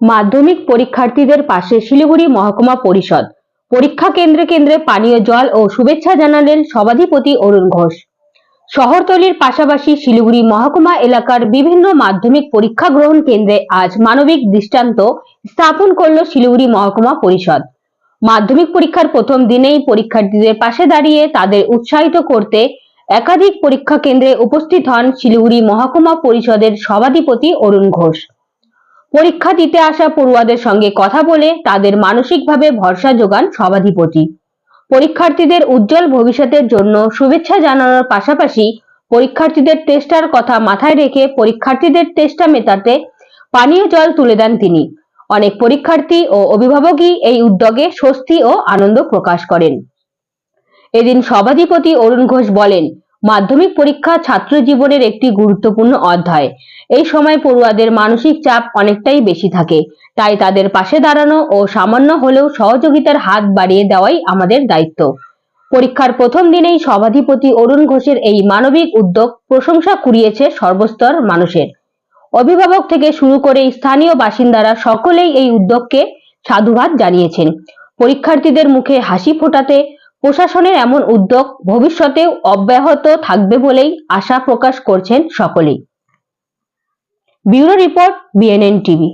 মাধ্যমিক পরীক্ষার্থীদের পাশে শিলিগুড়ি মহকুমা পরিষদ। পরীক্ষা কেন্দ্রে কেন্দ্রে পানীয় জল ও শুভেচ্ছা জানালেন সভাধিপতি অরুণ ঘোষ। শহরতলির পাশাপাশি শিলিগুড়ি মহকুমা এলাকার বিভিন্ন মাধ্যমিক পরীক্ষা গ্রহণ কেন্দ্রে আজ মানবিক দৃষ্টান্ত স্থাপন করল শিলিগুড়ি মহকুমা পরিষদ। মাধ্যমিক পরীক্ষার প্রথম দিনেই পরীক্ষার্থীদের পাশে দাঁড়িয়ে তাদের উৎসাহিত করতে একাধিক পরীক্ষা কেন্দ্রে উপস্থিত হন শিলিগুড়ি মহকুমা পরিষদের সভাধিপতি অরুণ ঘোষ। পরীক্ষা দিতে আসা পড়ুয়াদের সঙ্গে কথা বলে তাদের মানসিকভাবে ভরসা যোগান সভাধিপতি। পরীক্ষার্থীদের উজ্জ্বল ভবিষ্যতের জন্য শুভেচ্ছা জানানোর পাশাপাশি পরীক্ষার্থীদের তেষ্টার কথা মাথায় রেখে পরীক্ষার্থীদের তেষ্টা মেটাতে পানীয় জল তুলে দেন তিনি। অনেক পরীক্ষার্থী ও অভিভাবকই এই উদ্যোগে স্বস্তি ও আনন্দ প্রকাশ করেন। এদিন সভাধিপতি অরুণ ঘোষ বলেন, মাধ্যমিক পরীক্ষা ছাত্র জীবনের একটি গুরুত্বপূর্ণ অধ্যায়। এই সময় পড়ুয়াদের মানসিক চাপ অনেকটাই বেশি থাকে, তাই তাদের পাশে দাঁড়ানো ও সামান্য হলেও সহযোগিতার হাত বাড়িয়ে দেওয়াই আমাদের দায়িত্ব। পরীক্ষার প্রথম দিনেই সভাধিপতি অরুণ ঘোষের এই মানবিক উদ্যোগ প্রশংসা কুড়িয়েছে সর্বস্তর মানুষের। অভিভাবক থেকে শুরু করে স্থানীয় বাসিন্দারা সকলেই এই উদ্যোগকে সাধুবাদ জানিয়েছেন। পরীক্ষার্থীদের মুখে হাসি ফোটাতে প্রশাসনের এমন উদ্যোগ ভবিষ্যতেও অব্যাহত থাকবে বলেই আশা প্রকাশ করছেন সকলেই। Bureau report, BNN TV.